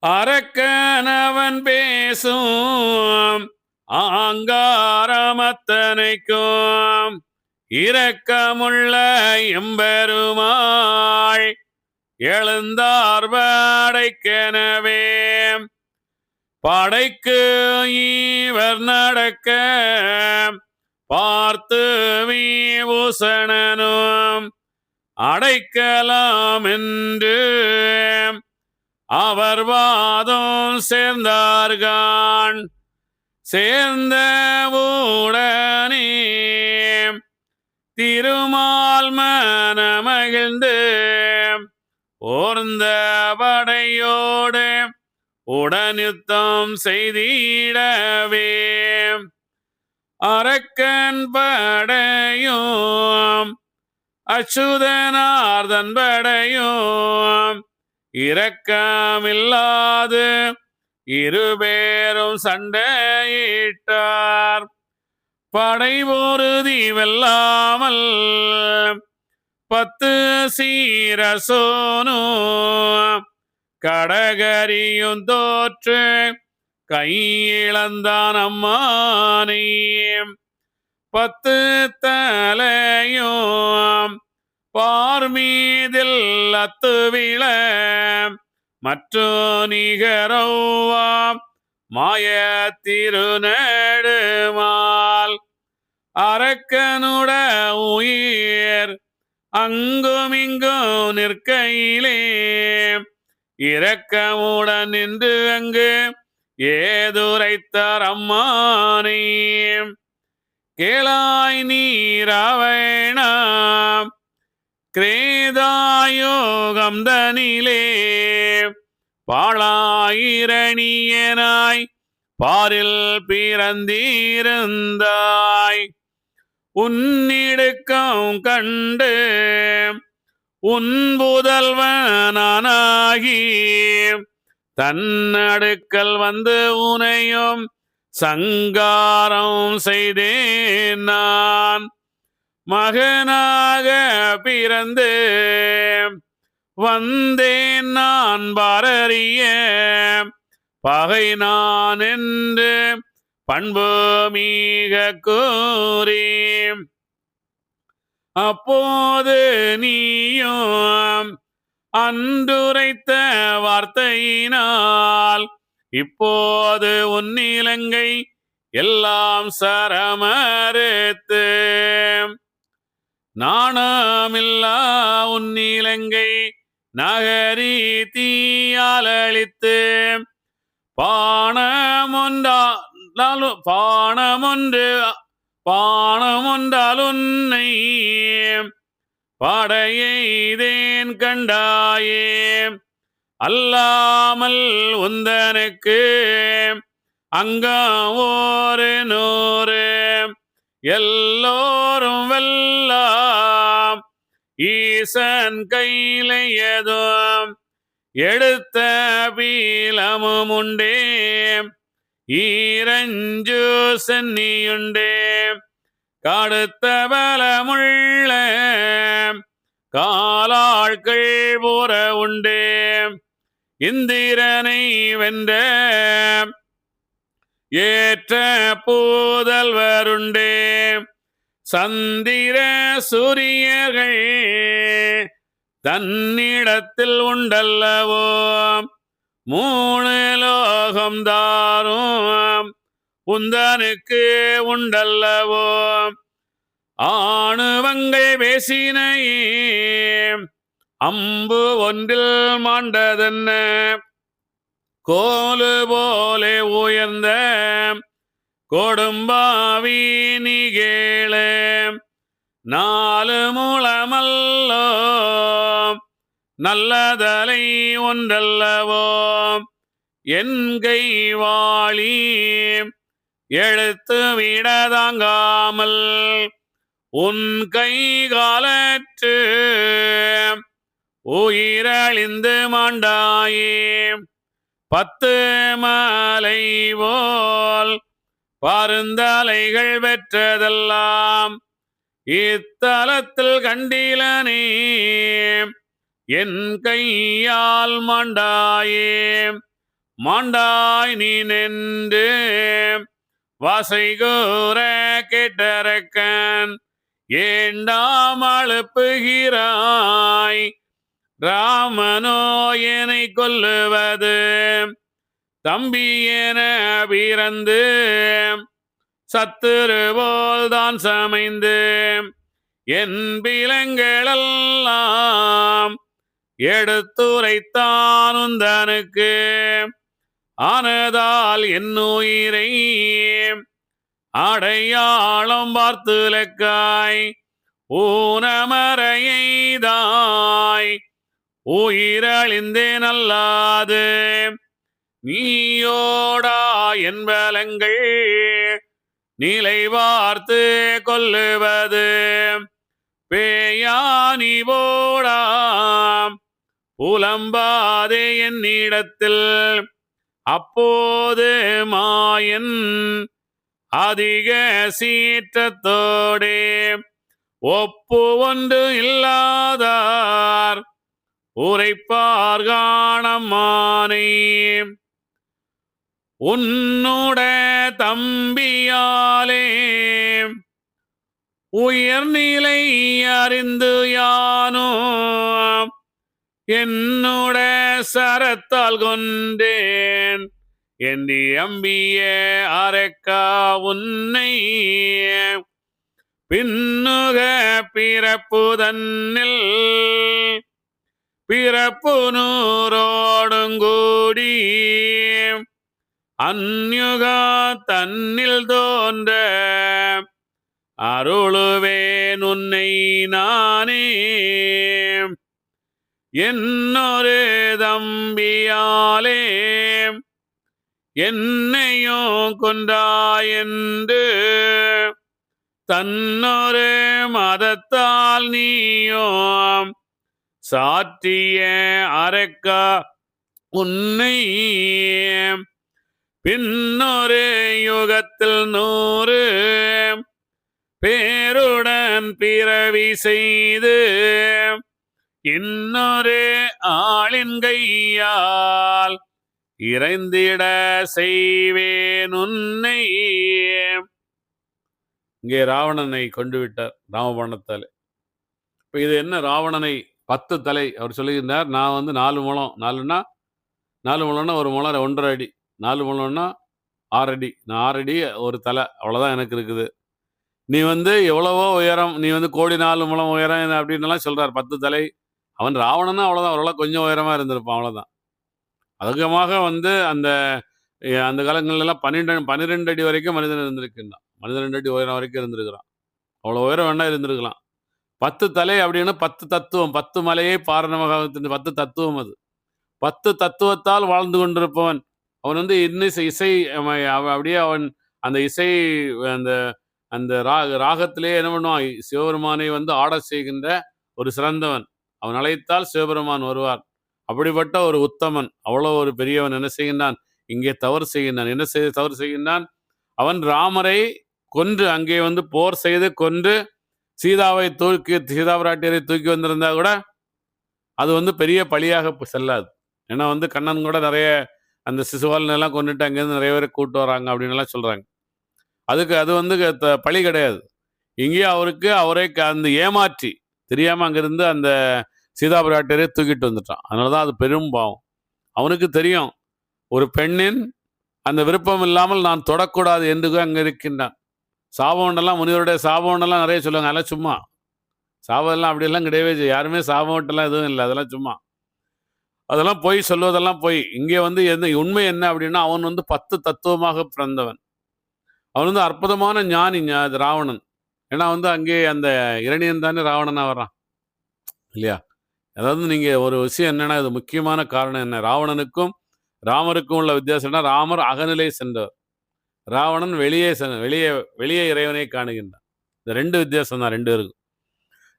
அரக்கனவன் பேசும் ஆங்காரமத்தனைக்கும் இரக்கமுள்ள எம்பெருமாள் எழுந்தார் படைக்கெனவே படைக்கு ஈவர் நடக்க பார்த்து விபூஷணனும் அடைக்கலாம் என்று அவர் வாதம் சேர்ந்தார்கான் சேர்ந்த உடனே திருமால் மனமகிழ்ந்து ஓர்ந்த படையோடு உடனுத்தம் செய்திடவே அரக்கன் படையும் அச்சுதனார்தன் படையும் இரக்கமில்லாது இருபேரும் சண்டையிட்டார். படை பொருதி வெல்லாமல் 10 சீரசோனு கடகரியும் தோற்று கையிழந்தான் அம்மானே 10 தலையும் பார்மீதில் அத்துவிழ மற்றோ நிகரவாம் மாய திருநெடுமால் அரக்கனுட உயிர் அங்குமிங்கும் நிற்கையிலே இரக்கமுடன் நின்று அங்கு ஏதுரைத்தார் அம்மானே கேளாய் நீராவணாம் கிரேதாயோகம் தனிலே பாழாயிரணியனாய் பாரில் பிறந்திருந்தாய் உன்னிடுக்கம் கண்டு உன் புதல்வனாகி தன்னடுக்கல் வந்து உனையும் சங்காரம் செய்தேன் நான் மகனாக பிறந்து வந்தேன் நான் பாரறிய பகை நான் என்று பண்பு மீக கூறி அப்போது நீயும் அன்றுரைத்த வார்த்தையினால் இப்போது உன்னிலங்கை எல்லாம் சரமறுத்து நாணமில்லா உன்னிலங்கை நகரி தீயாலளித்து பானமொன்றால் உன்னை பாடையெய்தேன் கண்டாயே அல்லாமல் உந்தனுக்கு அங்கம் 100 எல்லோரும் வெல்லாம் ஈசன் கையிலையதும் எடுத்த பீலமும் உண்டே ஈரஞ்சு சென்னியுண்டே கடுத்த பலமுள்ள காலாட்கள் போற உண்டே இந்திரனை வென்ற ஏற்ற புதல்வருண்டே சந்திர சூரியர்கள் தன்னிடத்தில் உண்டல்லவோ 3 லோகம் தாரும் உந்தனுக்கு உண்டல்லவோ ஆணுவங்கள் பேசினையே அம்பு ஒன்றில் மாண்டதென்ன கோலு போலே உயர்ந்த கொடும்பாவி நிகழே 4 முழமல்லோ நல்லதலை ஒன்றல்லவோ என் கை வாழி எழுத்து விடதாங்காமல் உன் கை காலற்று உயிரழிந்து மாண்டாயே 10 மலை போல் பருந்தலைகள் பெற்றதெல்லாம் இத்தலத்தில் கண்டிலனே என் கையால் மாண்டாயே மாண்டாய் நீ நின்று வாசைகூற கேட்டரக்கன் ஏண்டாம் அழுப்புகிறாய் ராமனோ என்னை கொல்லுவது தம்பி என பிறந்து சத்துரு போல்தான் சமைந்து என் பிலங்களெல்லாம் எடுத்துரைத்தான் உந்தனுக்கு ஆனதால் என் உயிரை அடையாளம் பார்த்து லக்காய் ஊனமறையைதாய் உயிரழிந்தேன் அல்லாது நீயோடா என்பலங்கள் நிலை பார்த்து கொல்லுவது பேயானி போடாம் புலம்பாதே என்னிடத்தில் அப்போது மாயன் அதிக சீற்றத்தோடே ஒப்பு ஒன்று இல்லாதார் உரைப்பார் காணமானே உன்னுட தம்பியாலே உயர்நிலை அறிந்து யானோ என்னுட சரத்தால் கொண்டேன் என்னி அம்பிய அரக்கா உன்னை பின்னுக பிறப்பு தன்னில் பிறப்பு நூறோடுங்கூடி அந்யுகா தன்னில் தோன்ற அருளுவேன் உன்னை நானே என்னொரு தம்பியாலே என்னையும் கொண்டாயென்று தன்னொரு மதத்தால் நீயும் சாற்றிய அரக்கா உன்னை பின்னொரு யுகத்தில் 100 பேருடன் பிறவி செய்து இன்னொரு ஆளின் கையால் இறைந்திட செய்வேன் உன்னை. இங்கே ராவணனை கொண்டு விட்டார் ராமபாணத்தால். இப்போ இது என்ன, ராவணனை 10 தலை அவர் சொல்லுகின்றார். நான் 4 முழம், 4 முழம்னா 1 முழம் 1.5 அடி, 4 முழம்னா 6 அடி, நான் 6 அடி ஒரு தலை, அவ்வளோதான் எனக்கு இருக்குது. நீ எவ்வளவோ உயரம், நீ கோடி 4 முழம் உயரம் அப்படின்னுலாம் சொல்றார். 10 தலை. அவன் ராவணனா அவ்வளோதான், அவரெல்லாம் கொஞ்சம் உயரமா இருந்திருப்பான், அவ்வளோதான். அதிகமாக அந்த அந்த காலங்கள்லாம் 12 அடி வரைக்கும் மனிதன் இருந்திருக்குன்னா, 12 அடி உயரம் வரைக்கும் இருந்திருக்கிறான். அவ்வளோ உயரம் வேணா இருந்திருக்கலாம். 10 தலை அப்படின்னு 10 தத்துவம், 10 மலையை பாரணமகாவத்தின் 10 தத்துவம். அது 10 தத்துவத்தால் வாழ்ந்து கொண்டிருப்பவன். அவன் இசை அப்படியே அவன் அந்த இசை அந்த அந்த ராகத்திலே என்ன பண்ணுவான், சிவபெருமானை ஆட செய்கின்ற ஒரு சிறந்தவன். அவன் அழைத்தால் சிவபெருமான் வருவார். அப்படிப்பட்ட ஒரு உத்தமன், அவ்வளோ ஒரு பெரியவன் என்ன செய்கின்றான், இங்கே தவறு செய்கின்றான். என்ன தவறு செய்கின்றான்? அவன் ராமரை கொன்று அங்கே போர் செய்து கொன்று சீதாவை சீதாபிராட்டியரை தூக்கி வந்திருந்தா கூட அது பெரிய பழியாக செல்லாது. ஏன்னா கண்ணன் கூட நிறைய அந்த சிசுவாலன் எல்லாம் கொண்டுட்டு அங்கேருந்து நிறைய பேரை கூட்டு வராங்க அப்படின்னு எல்லாம் சொல்றாங்க. அதுக்கு அது பழி கிடையாது. இங்கேயும் அவரை அந்த ஏமாற்றி தெரியாம அங்கிருந்து அந்த சீதாபிராட்டியரை தூக்கிட்டு வந்துட்டான். அதனாலதான் அது பெரும் பாவம். அவனுக்கு தெரியும், ஒரு பெண்ணின் அந்த விருப்பம் இல்லாமல் நான் தொடக்கூடாது என்று அங்க இருக்கின்றான். சாபம் முனிவருடைய சாபம் நிறைய சொல்லுவாங்க. அதெல்லாம் சும்மா சாபம் அப்படியெல்லாம் கிடையவே செய்யும். யாருமே சாபம் எதுவும் இல்லை, அதெல்லாம் சும்மா, அதெல்லாம் போய் சொல்வதெல்லாம் போய். இங்கே உண்மை என்ன அப்படின்னா, அவன் 10 தத்துவமாக பிறந்தவன். அவன் அற்புதமான ஞானி ராவணன். ஏன்னா அங்கே அந்த இரணியன் தானே ராவணனா வர்றான் இல்லையா? அதாவது நீங்க ஒரு விஷயம் என்னன்னா, இது முக்கியமான காரணம் என்ன, ராவணனுக்கும் ராமருக்கும் உள்ள வித்தியாசம்னா, ராமர் அகநிலை சென்றவர், ராவணன் வெளியே வெளியே இறைவனை காணுகின்றான். இந்த 2 வித்தியாசம் தான் 2 இருக்கும்.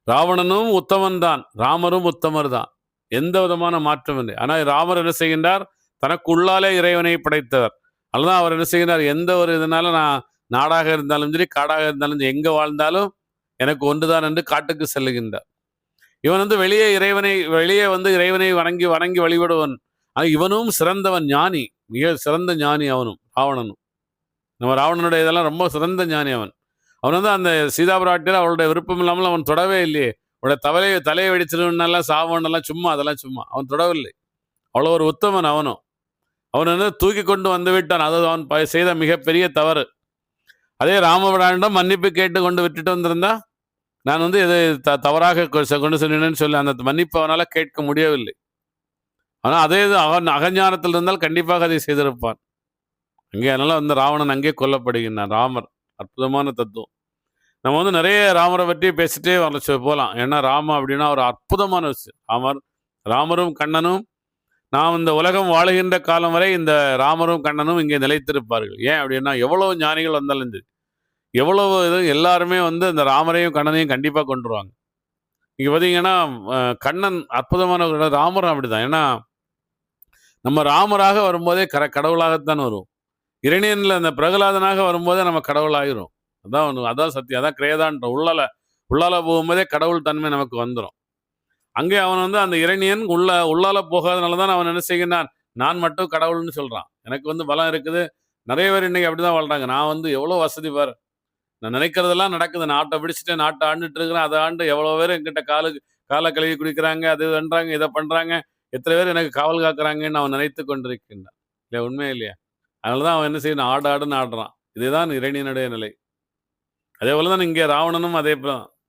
ராவணனும் உத்தமன் தான், ராமரும் உத்தமர் தான், எந்த விதமான மாற்றம் இல்லை. ஆனால் ராமர் என்ன செய்கின்றார், தனக்குள்ளாலே இறைவனை படைத்தவர். அதுதான் அவர் என்ன செய்கின்றார், எந்த ஒரு இதனால நான் நாடாக இருந்தாலும் சரி காடாக இருந்தாலும் சரி, எங்க வாழ்ந்தாலும் எனக்கு ஒன்றுதான் என்று காட்டுக்கு செல்லுகின்றார். இவன் வெளியே இறைவனை வணங்கி வழிபடுவன். ஆனால் இவனும் சிறந்தவன், ஞானி. மிக சிறந்த ஞானி அவனும், ராவணனும். நம்ம ராவணனுடைய இதெல்லாம் ரொம்ப சிறந்த ஞானி அவன். அவன் வந்து அந்த சீதா பிராட்டியார் அவளுடைய விருப்பம் இல்லாமல் அவன் தொடவே இல்லையே. அவளுடைய தலையை வெடிச்சிருவனெல்லாம் சாவனெல்லாம் சும்மா, அதெல்லாம் சும்மா. அவன் தொடவில்லை. அவ்வளோ ஒரு உத்தமன் அவனும். அவன் வந்து தூக்கி கொண்டு வந்து விட்டான். அது அவன் செய்த மிகப்பெரிய தவறு. அதே ராமபிரானிடம் மன்னிப்பு கேட்டு கொண்டு விட்டுட்டு வந்திருந்தா, நான் வந்து இதை தவறாக கொண்டு சென்றேன்னு சொல்லி அந்த மன்னிப்பு அவனால கேட்க முடியவில்லை. ஆனால் அதே இது அவன் அகஞானத்தில் இருந்தால் கண்டிப்பாக அதை செய்திருப்பான். அங்கே அதனால வந்து ராவணன் அங்கே கொல்லப்படுகின்றான். ராமர் அற்புதமான தத்துவம். நம்ம வந்து நிறைய ராமரை பற்றி பேசிட்டே போகலாம். ஏன்னா ராம அப்படின்னா ஒரு அற்புதமான விஷயம். ராமரும் கண்ணனும் நாம் இந்த உலகம் வாழுகின்ற காலம் வரை இந்த ராமரும் கண்ணனும் இங்கே நிலைத்திருப்பார்கள். ஏன் அப்படின்னா எவ்வளவு ஞானிகள் வந்தாலும் எவ்வளவு இது எல்லாருமே வந்து இந்த ராமரையும் கண்ணனையும் கண்டிப்பாக கொண்டுருவாங்க. இங்கே பார்த்தீங்கன்னா கண்ணன் அற்புதமான ராமரும் அப்படிதான். ஏன்னா நம்ம ராமராக வரும்போதே கடவுளாகத்தான் வருவோம். இரணியனில் அந்த பிரகலாதனாக வரும்போதே நம்ம கடவுளாகிரும். அதான் சத்தியம். அதான் கிரேதான்ற உள்ளால போகும்போதே கடவுள் தன்மை நமக்கு வந்துடும். அங்கே அவன் வந்து அந்த இரணியன் உள்ளால போகாதனால தான் அவன் என்ன செய்கின்றான், நான் மட்டும் கடவுள்னு சொல்றான். எனக்கு வந்து பலம் இருக்குது. நிறைய பேர் இன்னைக்கு அப்படிதான் வாழ்றாங்க. நான் வந்து எவ்வளோ வசதி பாரு, நான் நினைக்கிறதெல்லாம் நடக்குது. நாட்டை பிடிச்சிட்டு நாட்டை ஆண்டுட்டு இருக்கிறேன். அதை ஆண்டு எவ்வளோ பேர் என்கிட்ட காலை கழுவி குடிக்கிறாங்க, அது பண்றாங்க, இதை பண்றாங்க, எத்தனை பேர் எனக்கு காவல் காக்குறாங்கன்னு அவன் நினைத்து கொண்டிருக்கின்றான். இல்லையா? உண்மையே இல்லையா? அதனால தான் அவன் என்ன செய்யணும், ஆடுன்னு ஆடுறான். இதுதான் இரணியனுடைய நிலை. அதே போலதான் இங்கே ராவணனும் அதே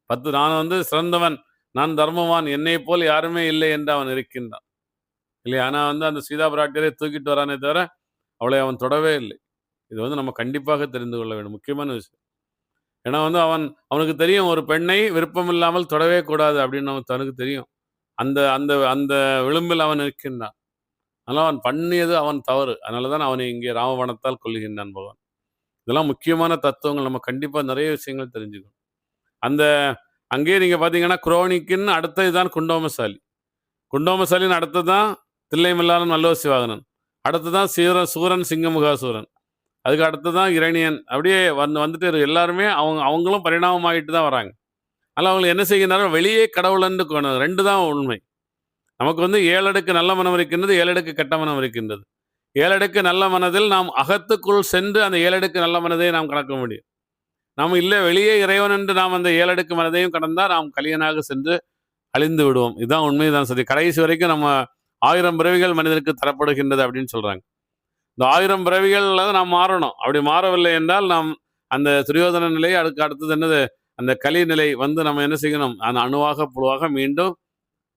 10 நான் வந்து சிறந்தவன், நான் தர்மவான், என்னை போல் யாருமே இல்லை என்று அவன் இருக்கின்றான். இல்லையா? ஆனால் வந்து அந்த சீதா பிராட்டியரை தூக்கிட்டு வரானே தவிர அவளை அவன் தொடவே இல்லை. இது வந்து நம்ம கண்டிப்பாக தெரிந்து கொள்ள வேண்டும். முக்கியமான விஷயம். ஏன்னா வந்து அவனுக்கு தெரியும், ஒரு பெண்ணை விருப்பம் இல்லாமல் தொடவே கூடாது அப்படின்னு தனக்கு தெரியும். அந்த அந்த அந்த விளிம்பில் அவன் இருக்கின்றான். ஆனால் அவன் பண்ணியது அவன் தவறு. அதனால தான் அவனை இங்கே ராமபாணத்தால் கொல்லுகின்றான் பகவான். இதெல்லாம் முக்கியமான தத்துவங்கள். நம்ம கண்டிப்பாக நிறைய விஷயங்கள் தெரிஞ்சுக்கணும். அந்த அங்கேயே நீங்கள் பார்த்தீங்கன்னா குரோனிக்குன்னு அடுத்தது தான் குண்டோமசாலி. குண்டோமசாலின்னு அடுத்தது தான் தில்லைமில்லாளன் நல்ல சிவாகனன். அடுத்து தான் சூரன் சிங்கமுகாசூரன். அதுக்கு அடுத்து தான் இரணியன். அப்படியே வந்துட்டு எல்லாருமே அவங்களும் பரிணாமமாகிட்டு தான் வராங்க. ஆனால் அவங்களை என்ன செய்கிறார்கள், வெளியே கடவுளன்னு 2 தான் உண்மை. நமக்கு வந்து 7 அடுக்கு நல்ல மனம் இருக்கின்றது, 7 அடுக்கு கெட்ட மனம் இருக்கின்றது. 7 அடுக்கு நல்ல மனதில் நாம் அகத்துக்குள் சென்று அந்த 7 அடுக்கு நல்ல மனதை நாம் கடக்க முடியும். நாம் இல்லை வெளியே இறைவன் என்று நாம் அந்த 7 அடுக்கு மனதையும் கடந்தால் நாம் கலியனாக சென்று அழிந்து விடுவோம். இதுதான் உண்மைதான் சரி. கடைசி வரைக்கும் நம்ம 1000 பிறவிகள் மனிதனுக்கு தரப்படுகின்றது அப்படின்னு சொல்றாங்க. இந்த 1000 பிறவிகள்ல நாம் மாறணும். அப்படி மாறவில்லை என்றால் நாம் அந்த துரியோதன நிலை, அதுக்கு அடுத்தது என்னது, அந்த கலி நிலை வந்து நம்ம என்ன செய்யணும், அந்த அணுவாக புழுவாக மீண்டும்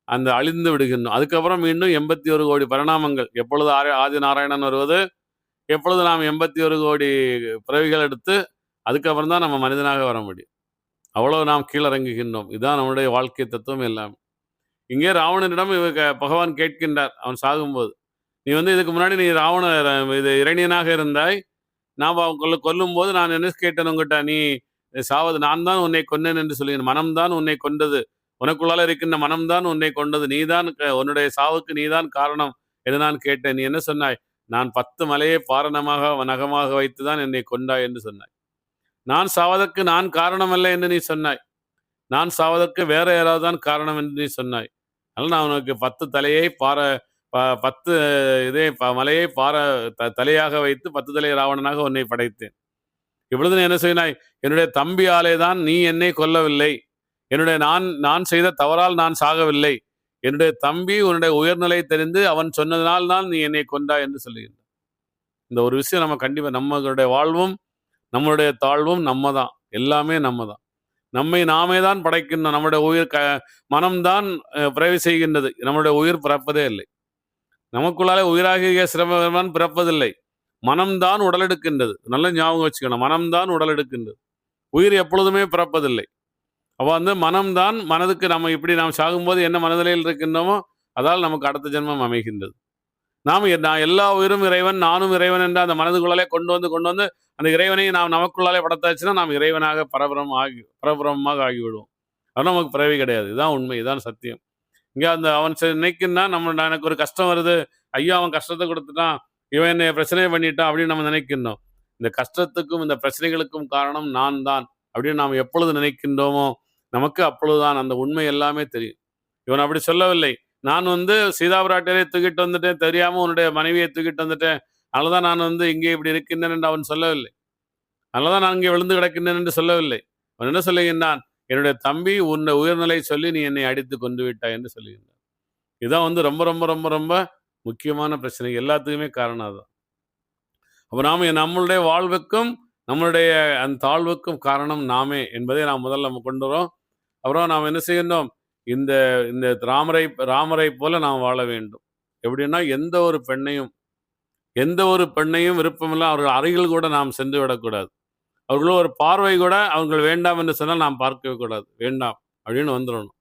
அந்த அழிந்து விடுகின்றோம். அதுக்கப்புறம் மீண்டும் 81 கோடி பரிணாமங்கள். எப்பொழுது ஆதி நாராயணன் வருவது, எப்பொழுது நாம் 81 கோடி பிறவிகள் எடுத்து அதுக்கப்புறம் தான் நம்ம மனிதனாக வர முடியும். அவ்வளவு நாம் கீழிறங்குகின்றோம். இதுதான் நம்முடைய வாழ்க்கை தத்துவம் எல்லாமே. இங்கே ராவணனிடம் பகவான் கேட்கின்றார் அவன் சாகும்போது, நீ வந்து இதுக்கு முன்னாடி நீ இது இரணியனாக இருந்தாய், நான் கொல்லும் போது நான் என்ன கேட்டேன் உங்ககிட்ட, நீ சாவது நான் தான் உன்னை கொன்னேன் என்று சொல்லி, மனம்தான் உன்னை கொண்டது, உனக்குள்ளால இருக்கின்ற மனம்தான் உன்னை கொண்டது, நீதான் உன்னுடைய சாவுக்கு நீதான் காரணம் என்று நான் கேட்டேன். நீ என்ன சொன்னாய், நான் 10 மலையை பாரணமாக நகமாக வைத்துதான் என்னை கொண்டாய் என்று சொன்னாய். நான் சாவதற்கு நான் காரணமல்ல என்று நீ சொன்னாய். நான் சாவதற்கு வேற யாராவது தான் காரணம் என்று நீ சொன்னாய். அதனால் நான் உனக்கு 10 தலையை 10 மலையை தலையாக வைத்து 10 தலை ராவணனாக உன்னை படைத்தேன். இப்பொழுது நீ என்ன செய்யினாய், என்னுடைய தம்பியாலே தான் நீ என்னை கொல்லவில்லை, என்னுடைய நான் செய்த தவறால் நான் சாகவில்லை, என்னுடைய தம்பி உன்னுடைய உயர்நிலை தெரிந்து அவன் சொன்னதனால் தான் நீ என்னை கொண்டாய் என்று சொல்லுகின்றான். இந்த ஒரு விஷயம் நம்ம கண்டிப்பாக, நம்மளுடைய வாழ்வும் நம்மளுடைய தாழ்வும் நம்ம தான், எல்லாமே நம்ம தான். நம்மை நாமே தான் படைக்கின்றோம். நம்முடைய உயிர் மனம்தான் பிறவி செய்கின்றது. நம்முடைய உயிர் பிறப்பதே இல்லை. நமக்குள்ளாலே உயிராகிய சிரமம் பிறப்பதில்லை. மனம்தான் உடலெடுக்கின்றது. நல்ல ஞாபகம் வச்சுக்கணும். மனம்தான் உடலெடுக்கின்றது. உயிர் எப்பொழுதுமே பிறப்பதில்லை. அப்போ வந்து மனம்தான் மனதுக்கு நம்ம இப்படி நாம் சாகும்போது என்ன மனநிலையில் இருக்கின்றோமோ அதால் நமக்கு அடுத்த ஜென்மம் அமைகின்றது. நான் எல்லா உயிரும் இறைவன், நானும் இறைவன் என்ற அந்த மனதுக்குள்ளாலே கொண்டு வந்து அந்த இறைவனை நாம் நமக்குள்ளாலே படத்தாச்சுன்னா நாம் இறைவனாக பரபிரமமாக ஆகிவிடுவோம். அது நமக்கு பிறவி கிடையாது. இதுதான் உண்மை, இதுதான் சத்தியம். இங்கே அவன் நினைக்குன்னா எனக்கு ஒரு கஷ்டம் வருது, ஐயோ அவன் கஷ்டத்தை கொடுத்துட்டான், இவன் என்னை பிரச்சனையை பண்ணிட்டான் அப்படின்னு நம்ம நினைக்கின்றோம். இந்த கஷ்டத்துக்கும் இந்த பிரச்சனைகளுக்கும் காரணம் நான் தான் அப்படின்னு நாம் எப்பொழுது நினைக்கின்றோமோ நமக்கு அப்பொழுதுதான் அந்த உண்மை எல்லாமே தெரியும். இவன் அப்படி சொல்லவில்லை, நான் வந்து சீதா பிராட்டியரை தூக்கிட்டு வந்துட்டேன், தெரியாம உன்னுடைய மனைவியை தூக்கிட்டு வந்துட்டேன், அதனாலதான் நான் வந்து இங்கே இப்படி இருக்கின்றேன் என்று அவன் சொல்லவில்லை. அதனாலதான் நான் இங்கே விழுந்து கிடக்கின்றேன் என்று சொல்லவில்லை. அவன் என்ன சொல்லுகின்றான்? என்னுடைய தம்பி உன்னை உயர்நிலை சொல்லி நீ என்னை அடித்து கொண்டு விட்டாய் என்று சொல்லுகின்றான். இதுதான் வந்து ரொம்ப ரொம்ப ரொம்ப ரொம்ப முக்கியமான பிரச்சனை. எல்லாத்துக்குமே காரணம் அதுதான். அப்போ நாம நம்மளுடைய வாழ்வுக்கும் நம்மளுடைய அந்த தாழ்வுக்கும் காரணம் நாமே என்பதை நாம் முதல்ல நம்ம கொண்டு வரோம். அப்புறம் நாம் என்ன செய்யணும்? இந்த இந்த ராமரை போல நாம் வாழ வேண்டும். எப்படின்னா எந்த ஒரு பெண்ணையும் விருப்பமில்லை அவர்கள் அருகில் கூட நாம் சென்று விடக்கூடாது. அவர்களும் ஒரு பார்வை கூட அவர்கள் வேண்டாம் என்று சொன்னால் நாம் பார்க்கவே கூடாது. வேண்டாம் அப்படின்னு வந்துடணும்.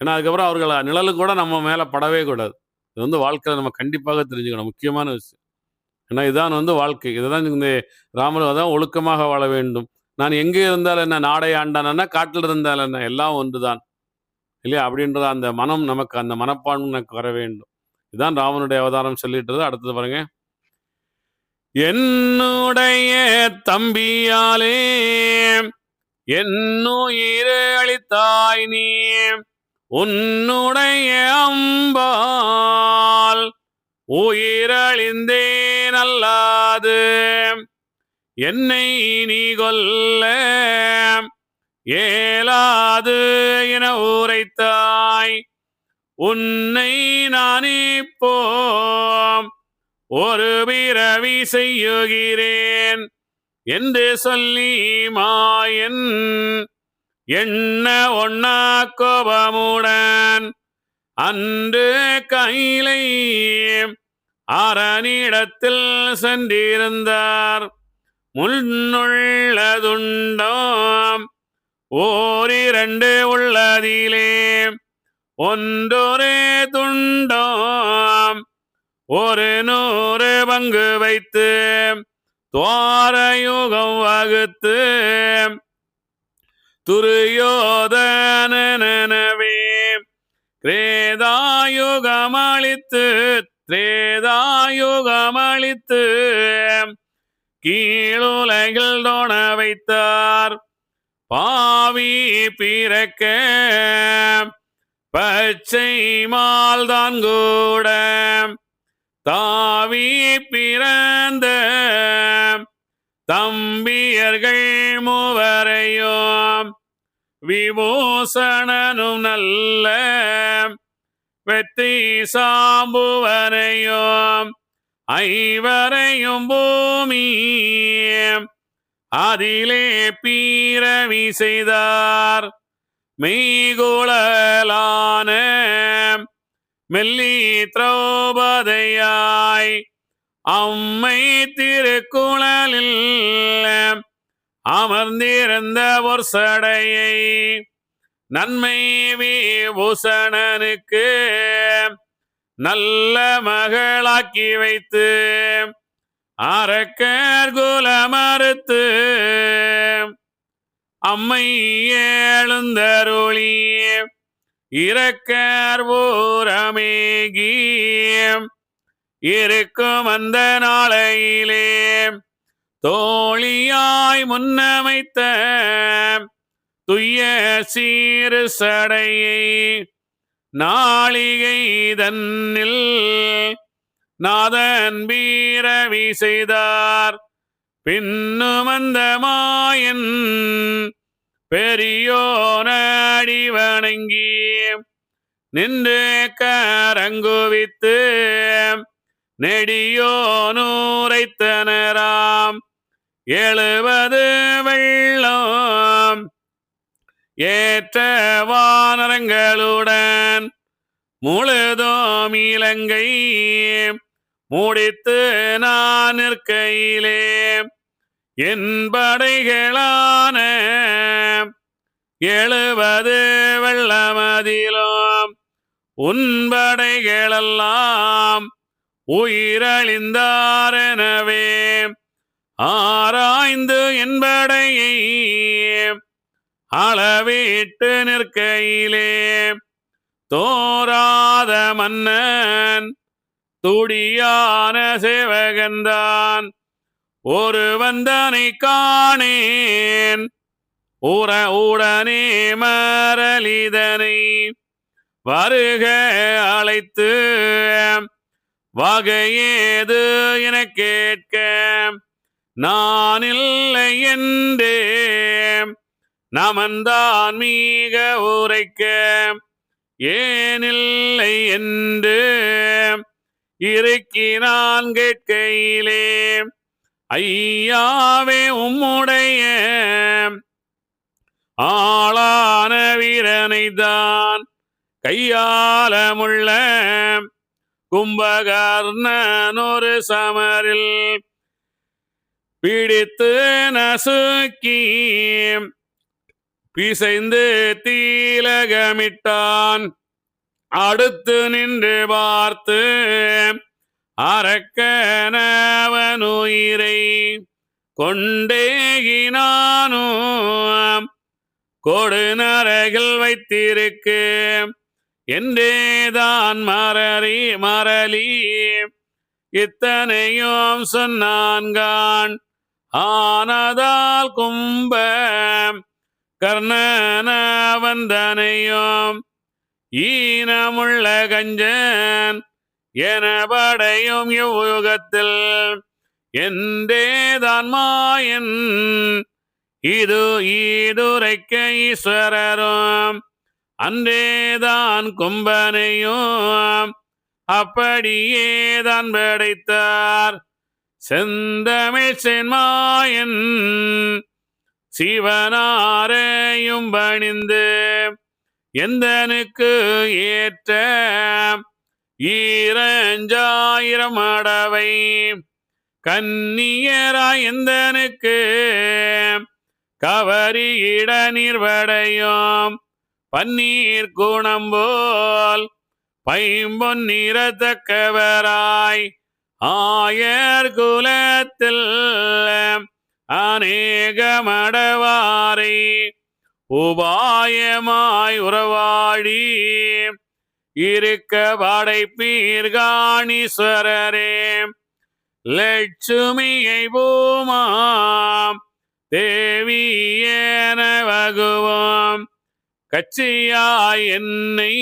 ஏன்னா அதுக்கப்புறம் அவர்கள் நிழலு கூட நம்ம மேலே படவே கூடாது. இது வந்து வாழ்க்கையில் நம்ம கண்டிப்பாக தெரிஞ்சுக்கணும். முக்கியமான விஷயம். ஏன்னா இதான் வந்து வாழ்க்கை. இதுதான் இந்த ராமர் தான் ஒழுக்கமாக வாழ வேண்டும். நான் எங்கே இருந்தால் என்ன, நாடை ஆண்டானா காட்டில் இருந்தால் என்ன, எல்லாம் ஒன்றுதான் இல்லையா? அப்படின்றத அந்த மனம் நமக்கு, அந்த மனப்பான்மை நமக்கு வர வேண்டும். இதுதான் ராமனுடைய அவதாரம் சொல்லிட்டு. அடுத்தது பாருங்க. என்னுடைய தம்பியாலே என்னுயிரை அளித்தாய் நீ, உன்னுடைய அம்பால் உயிரழிந்தேன் அல்லாது என்னை நீ கொல்ல ஏலாது என உரைத்தாய். உன்னை நான் இப்போ ஒரு பிறவி செய்யுகிறேன் என்று சொல்லி மாயன் எண்ண ஒன்னா கோபமுடன் அன்று கையிலை அரணிடத்தில் சென்றிருந்தார். முன்னுள்ளதுண்டோம் ஓரிரண்டு உள்ளதிலே ஒன்றொரே துண்டோம் ஒரு 100 பங்கு வைத்து துவாரயுகம் வகுத்து துரியோதனவே திரேதாயுகமளித்து கீழுலகில் தோண வைத்தார். பாவி பிறக்க பச்சை மால்தான் கூட தாவி பிறந்த தம்பியர்கள் மூவரையும் விபூஷணனும் நல்ல வெற்றி சாம்புவரையும் 5வரையும் பூமி அதிலே பீரவி செய்தார். மெய்குழலான மெல்லி திரௌபதியாய் அம்மை திருக்குழலில் அமர்ந்திருந்த ஒரு சடையை நன்மை விபூஷணனுக்கு நல்ல மகளாக்கி வைத்து அரக்கர் குல மறுத்து அம்மை எழுந்தருளி இரக்கர் ஊரமேகி இருக்கும் அந்த நாளையிலே தோழியாய் முன்னமைத்த துய்ய சீரு சடையை நாளிகை தன்னில் நாதன் பீரவி செய்தார். பின்னும் அந்த மாயன் பெரியோனடி வணங்கி நின்று கரங்குவித்து நெடியோனூரைத்தனராம் 70 வெள்ளம் ஏற்ற வானரங்களுடன் முழுதோம் இலங்கை முடித்து நான் நிற்கையிலே என் படைகளான 70 வெள்ளமதிலும் உன் படைகளெல்லாம் உயிரழிந்தாரெனவே ஆராய்ந்து என் படையை அளவிட்டு நிற்கையிலே தோராத மன்னன் துடியான சேவகன்தான் ஒரு வந்தனை காணேன் உடனே மரளிதனை வருக அழைத்து வகையேது என கேட்க நான் இல்லை என்றே நமன்தான் மீக உரைக்க ஏனில்லை என்று இறுக்கி நான் கேட்கையிலே ஐயாவே உம்முடைய ஆளான வீரனைதான் கையாளமுள்ள கும்பகர்ணன் ஒரு சமரில் பிடித்து நசுக்கி பிசைந்து தீலகமிட்டான். அடுத்து நின்று பார்த்து அரக்கனவன் உயிரை கொண்டேகினானும் கொடு நரகில் வைத்திருக்கு என்றேதான் மரளி இத்தனையும் சொன்னான்கான். ஆனதால் கும்ப கர்ணனவந்தனையும் ஈனமுள்ள கஞ்சன் என படையும் யுகத்தில் என்றேதான் மாயன் இதுரைக்க ஈஸ்வரரும் அன்றேதான் கும்பனையும் அப்படியேதான் படைத்தார். செந்தமிழ் சென்மாயன் சிவனாரையும் பணிந்து எந்தனுக்கு ஏற்ற ஈரஞ்சாயிரம் அடவை கன்னியராய் எந்தனுக்கு கவரியிட நீர்வடையும் பன்னீர் குணம் போல் பைம்பொன் நிறத்தக்கவராய் ஆயர் குலத்தில் அநேகமடவாரை உபாயமாய் உறவாடி இருக்க படைப்பீர்காணீஸ்வரரே லட்சுமியை பூமாம் தேவி என வகுவோம் கட்சியாய் என்னை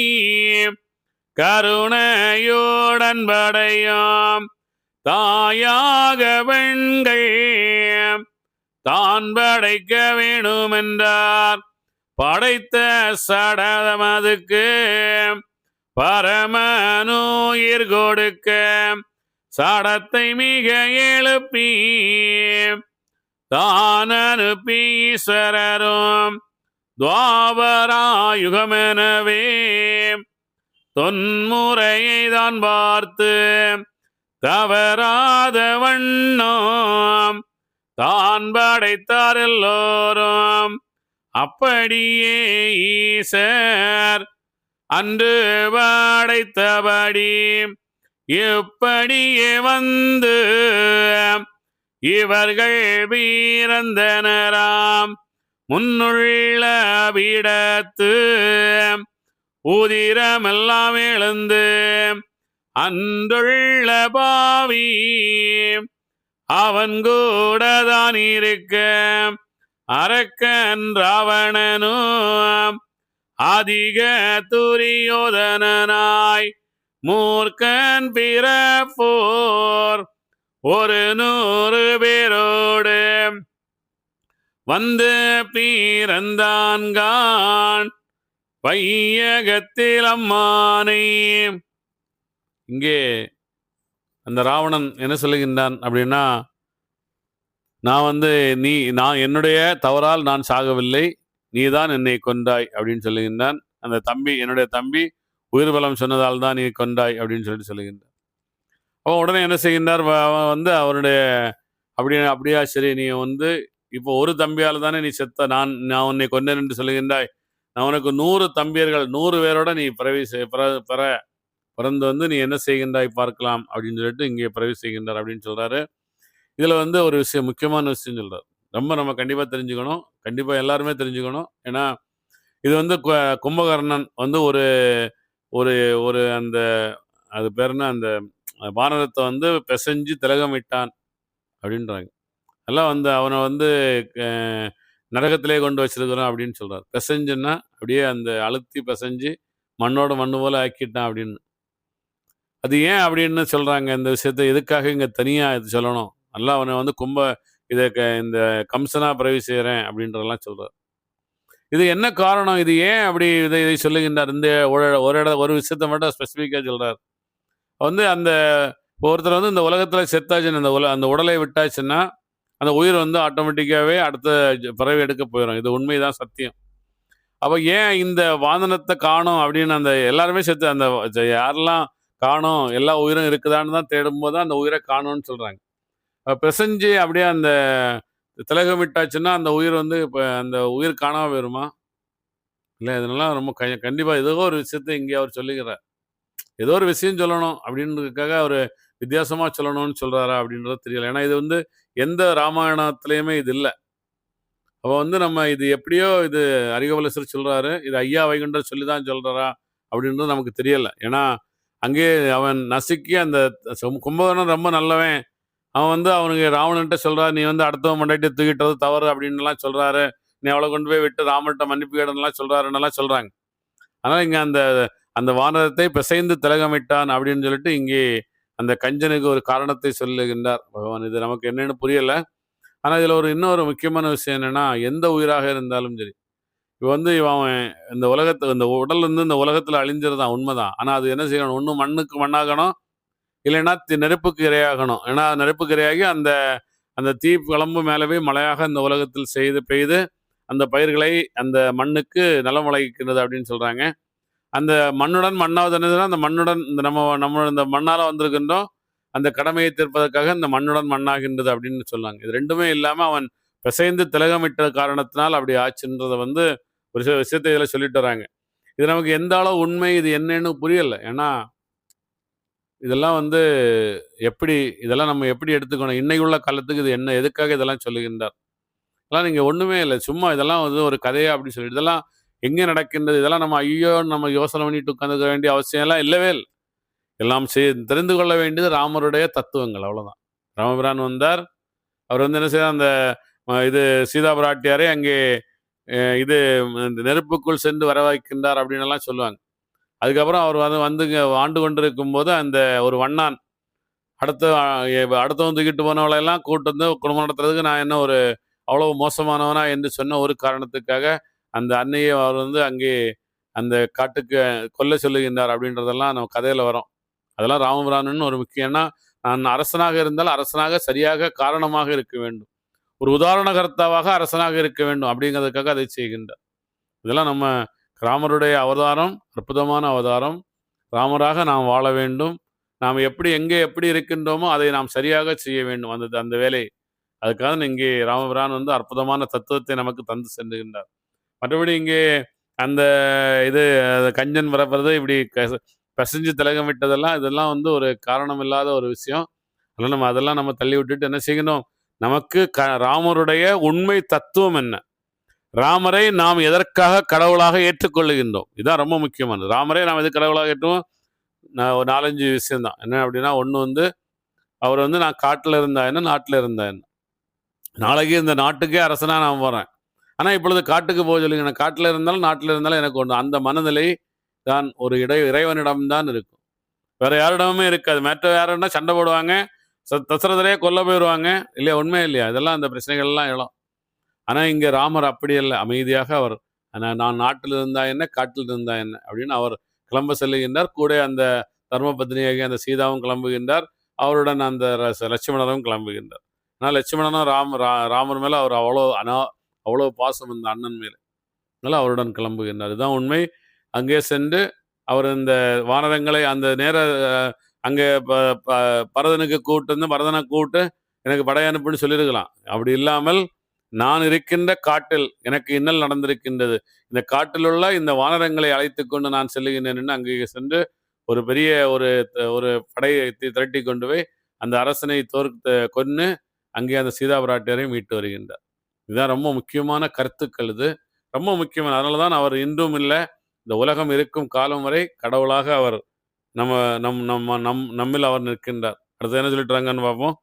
கருணையோடன் படையோம் தாயாக பெண்கள் தான் படைக்க வேணுமென்றார். படைத்த சடமதுக்கு பரமனுயிர் கொடுக்க சடத்தை மிக எழுப்பி தான் அனுப்பி ஈஸ்வரரும் துவாபராயுகமெனவே தொன்முறையை தான் பார்த்து தவறாத வண்ணம் தான் படைத்தார் எல்லோரும். அப்படியே ஈசர் அன்று படைத்தபடி இப்படியே வந்து இவர்கள் வீரந்தனராம் முன்னுள்ள பீடத்து உதிரமெல்லாம் எழுந்து அன்றுள்ள பாவி அவன் கூட தான் இருக்க அரக்கன் ராவணனும் அதிக துரியோதனாய் மூர்க்கன் பிறப்போர் ஒரு 100 பேரோடு வந்து பீரந்தான்கான் வையகத்தில் அம்மானை. இங்கே அந்த ராவணன் என்ன சொல்லுகின்றான் அப்படின்னா, நான் என்னுடைய தவறால் நான் சாகவில்லை, நீதான் என்னை கொண்டாய் அப்படின்னு சொல்லுகின்றான். அந்த தம்பி, என்னுடைய தம்பி உயிர் பலம் சொன்னதால் தான் நீ கொண்டாய் அப்படின்னு சொல்லுகின்றான். அவன் உடனே என்ன செய்கின்றார், அவன் அவருடைய அப்படியா சரி, நீ இப்போ ஒரு தம்பியால் தானே நீ செத்த, நான் உன்னை கொண்டேன் என்று சொல்லுகின்றாய், நான் உனக்கு 100 தம்பியர்கள் 100 பேரோட நீ பிறந்து நீ என்ன செய்கின்றாய் பார்க்கலாம் அப்படின்னு சொல்லிட்டு இங்கே பிறவி செய்கின்றார் அப்படின்னு சொல்றாரு. இதுல ஒரு விஷயம், முக்கியமான விஷயம் சொல்றாரு, ரொம்ப நம்ம கண்டிப்பா தெரிஞ்சுக்கணும், கண்டிப்பா எல்லாருமே தெரிஞ்சுக்கணும். ஏன்னா இது கும்பகர்ணன் ஒரு ஒரு ஒரு அந்த அது பேர் என்ன, அந்த வானரத்தை பிசைஞ்சு திலகமிட்டான் அப்படின்றாங்க. எல்லாம் அவனை நரகத்திலே கொண்டு வச்சிருக்கிறோம் அப்படின்னு சொல்றாரு. பிசைஞ்சுன்னா அப்படியே அந்த அழுத்தி பிசைஞ்சு மண்ணோட மண்ணு போல ஆக்கிட்டான் அப்படின்னு. அது ஏன் அப்படின்னு சொல்றாங்க? இந்த விஷயத்த எதுக்காக இங்க தனியா இது சொல்லணும்? நல்லா அவன வந்து இத இந்த கம்சனா பிறவி செய்றேன் அப்படின்றதெல்லாம் சொல்றார். இது என்ன காரணம்? இது ஏன் அப்படி இதை சொல்லுகின்றார்? இந்த ஒரு விஷயத்த மட்டும் ஸ்பெசிஃபிக்கா சொல்றார். வந்து அந்த ஒருத்தர் வந்து இந்த உலகத்துல செத்தாச்சுன்னு அந்த உடலை விட்டாச்சுன்னா, அந்த உயிர் வந்து ஆட்டோமேட்டிக்காவே அடுத்த பிறவி எடுக்க போயிரும். இது உண்மைதான், சத்தியம். அப்ப ஏன் இந்த வாதனத்த காணோம் அப்படின்னு அந்த எல்லாருமே செத்து அந்த யாரெல்லாம் காணோம், எல்லா உயிரும் இருக்குதான்னு தான் தேடும்போது தான் அந்த உயிர காணோம்னு சொல்றாங்க. பெசஞ்சு அப்படியே அந்த திலகமிட்டாச்சுன்னா, அந்த உயிர் வந்து அந்த உயிர் காணாம போயிருமா? இல்ல இதெல்லாம் ரொம்ப கண்டிப்பா ஏதோ ஒரு விஷயத்த இங்கே அவர் சொல்லுகிறார். ஏதோ ஒரு விஷயம் சொல்லணும் அப்படின்றதுக்காக அவரு வித்தியாசமா சொல்லணும்னு சொல்றாரா அப்படின்றது தெரியல. ஏன்னா இது வந்து எந்த ராமாயணத்திலயுமே இது இல்ல. அப்ப வந்து நம்ம இது எப்படியோ இது அரிகவலசர் சொல்றாரு. இது ஐயா வைகுண்டர் சொல்லி தான் சொல்றாரா அப்படின்றது நமக்கு தெரியல. ஏன்னா அங்கேயே அவன் நசுக்கி அந்த கும்பகர்ணன் ரொம்ப நல்லவன். அவன் வந்து அவனுக்கு ராவணன்ட்ட சொல்றான், "நீ வந்து அடுத்தவன் பொண்டாட்டிய தூக்கிட்டது தவறு" அப்படின்னுலாம் சொல்றாரு. "நீ அவள கொண்டு போய் விட்டு ராமர்ட்ட மன்னிப்பு கேளுன்னுலாம் சொல்றாருன்னுலாம்" சொல்றாங்க. அதனால இங்க அந்த அந்த வானரத்தை பிசைந்து திலகமிட்டான் அப்படின்னு சொல்லிட்டு இங்கே அந்த கஞ்சனுக்கு ஒரு காரணத்தை சொல்லுகின்றார் பகவான். இது நமக்கு என்னன்னு புரியல. ஆனா இதுல இன்னொரு முக்கியமான விஷயம் என்னன்னா, எந்த உயிராக இருந்தாலும் சரி. இப்ப வந்து அவன் இந்த உடல் வந்து இந்த உலகத்துல அழிஞ்சிருதான் உண்மைதான். ஆனா அது என்ன செய்யணும்? ஒண்ணு மண்ணுக்கு மண்ணாகணும். இல்லைன்னா நெருப்புக்கு இரையாகணும். ஏன்னா நெருப்புக்கு இரையாகி அந்த அந்த தீ கிளம்பு மேலவே மழையாக இந்த உலகத்தில் பெய்து அந்த பயிர்களை அந்த மண்ணுக்கு நலம் விளைவிக்கிறது அப்படின்னு சொல்றாங்க. அந்த மண்ணுடன் மண்ணாவது என்னதுன்னா, அந்த மண்ணுடன் இந்த நம்ம இந்த மண்ணால வந்திருக்கின்றோம். அந்த கடமையை தீர்ப்பதற்காக இந்த மண்ணுடன் மண்ணாகின்றது அப்படின்னு சொன்னாங்க. இது 2மே இல்லாம அவன் பிசைந்து திலகமிட்ட காரணத்தினால் அப்படி ஆச்சுன்றத வந்து ஒரு சில விஷயத்த இதில சொல்லிட்டு வராங்க. இது நமக்கு எந்த அளவு உண்மை, இது என்னன்னு புரியல. ஏன்னா, இதெல்லாம் வந்து இதெல்லாம் நம்ம எப்படி எடுத்துக்கணும்? இன்னைக்குள்ள காலத்துக்கு இது என்ன? எதுக்காக இதெல்லாம் சொல்லுகின்றார்? இதெல்லாம் நீங்க ஒண்ணுமே இல்ல. சும்மா இதெல்லாம் வந்து ஒரு கதையா அப்படி சொல்லிட்டு இதெல்லாம் எங்கே நடக்கின்றது? இதெல்லாம் நம்ம ஐயோன்னு நம்ம யோசனை பண்ணிட்டு உட்காந்துக்க வேண்டிய அவசியம் எல்லாம் இல்லவே இல்ல. எல்லாம் தெரிந்து கொள்ள வேண்டியது ராமருடைய தத்துவங்கள் அவ்வளோதான். ராமபிரான் வந்தார். அவர் வந்து என்ன செய்தார், அந்த இது சீதா பிராட்டியாரை அங்கே இது இந்த நெருப்புக்குள் சென்று வரவைக்கின்றார் அப்படின்னுலாம் சொல்லுவாங்க. அதுக்கப்புறம் அவர் வந்து இங்க ஆண்டு கொண்டிருக்கும்போது அந்த ஒரு வண்ணான் அடுத்த அடுத்தவன் தூக்கிட்டு போனவளெல்லாம் கூட்டு வந்து குடும்பம் நடத்துறதுக்கு நான் என்ன ஒரு அவ்வளவு மோசமானவனா என்று சொன்ன ஒரு காரணத்துக்காக அந்த அன்னையை அவர் வந்து அங்கே அந்த காட்டுக்கு கொல்ல சொல்லுகின்றார் அப்படின்றதெல்லாம் நம்ம கதையில வரும். அதெல்லாம் ராமபிரான்னு ஒரு முக்கியம்னா, நான் அரசனாக இருந்தால் அரசனாக சரியாக காரணமாக இருக்க வேண்டும். ஒரு உதாரணகர்த்தாவாக அரசனாக இருக்க வேண்டும் அப்படிங்கிறதுக்காக அதை செய்கின்றார். இதெல்லாம் நம்ம ராமருடைய அவதாரம், அற்புதமான அவதாரம். ராமராக நாம் வாழ வேண்டும். நாம் எங்கே எப்படி இருக்கின்றோமோ அதை நாம் சரியாக செய்ய வேண்டும். அந்த அந்த வேலை. அதுக்காக இங்கே ராமபிரான் வந்து அற்புதமான தத்துவத்தை நமக்கு தந்து செல்லுகின்றார். மற்றபடி இங்கே அந்த இது கஞ்சன் வரப்போறது இப்படி பிசைஞ்சு திலகம் விட்டதெல்லாம் இதெல்லாம் வந்து ஒரு காரணம் இல்லாத ஒரு விஷயம். அதெல்லாம் நம்ம தள்ளி விட்டுட்டு என்ன செய்யணும்? நமக்கு ராமருடைய உண்மை தத்துவம் என்ன? ராமரை நாம் எதற்காக கடவுளாக ஏற்றுக்கொள்ளுகின்றோம்? இதுதான் ரொம்ப முக்கியமானது. ராமரை நாம் எதுக்கு கடவுளாக ஏற்றுவோம்? நான் ஒரு 4, 5 விஷயம் தான். என்ன அப்படின்னா, ஒண்ணு வந்து அவர் வந்து நான் காட்டுல இருந்தா என்ன, நாட்டுல இருந்தா என்ன? நாளைக்கு இந்த நாட்டுக்கே அரசனா நான் போறேன். ஆனா இப்பொழுது காட்டுக்கு போக சொல்லுங்க. நான் காட்டுல இருந்தாலும், நாட்டுல இருந்தாலும் எனக்கு ஒண்ணு. அந்த மனநிலை தான் ஒரு இறைவனிடம் தான் இருக்கும். வேற யாரிடமுமே இருக்காது. மற்ற யாருன்னா சண்டை போடுவாங்க. தசரதரே கொல்ல போயிருவாங்க. இல்லையா? உண்மையா இல்லையா? இதெல்லாம் அந்த பிரச்சனைகள்லாம் எழம். ஆனா இங்க ராமர் அப்படி அல்ல. அமைதியாக அவர் நான் நாட்டில் இருந்தா என்ன, காட்டில் இருந்தா என்ன அப்படின்னு அவர் கிளம்ப செல்லுகின்றார். கூட அந்த தர்ம பத்னியாகிய அந்த சீதாவும் கிளம்புகின்றார். அவருடன் அந்த லட்சுமணரும் கிளம்புகின்றார். ஆனால் லட்சுமணனும் ராமர் மேல அவர் அவ்வளோ பாசம் இந்த அண்ணன் மேல. அதனால அவருடன் கிளம்புகின்றார். இதுதான் உண்மை. அங்கே சென்று அவர் இந்த வானரங்களை அந்த நேர அங்கே பரதனுக்கு பரதனை கூப்பிட்டு எனக்கு படை அனுப்புன்னு சொல்லியிருக்கலாம். அப்படி இல்லாமல் நான் இருக்கின்ற காட்டில் எனக்கு இன்னல் நடந்திருக்கின்றது. இந்த காட்டில் உள்ள இந்த வானரங்களை அழைத்து கொண்டு நான் செல்லுகின்றேன். அங்கே சென்று ஒரு பெரிய ஒரு படையை திரட்டி கொண்டு போய் அந்த அரசனை கொன்னு அங்கே அந்த சீதா பிராட்டியரை மீட்டு வருகின்றார். இதுதான் ரொம்ப முக்கியமான கருத்துக்கள். இது ரொம்ப முக்கியமான, அதனால தான் அவர் இன்றும் இல்லை, இந்த உலகம் இருக்கும் காலம் வரை கடவுளாக அவர் நம்மில் அவர் நிற்கின்றார். அடுத்து என்ன சொல்லிட்டுறாங்கன்னு பார்ப்போம்.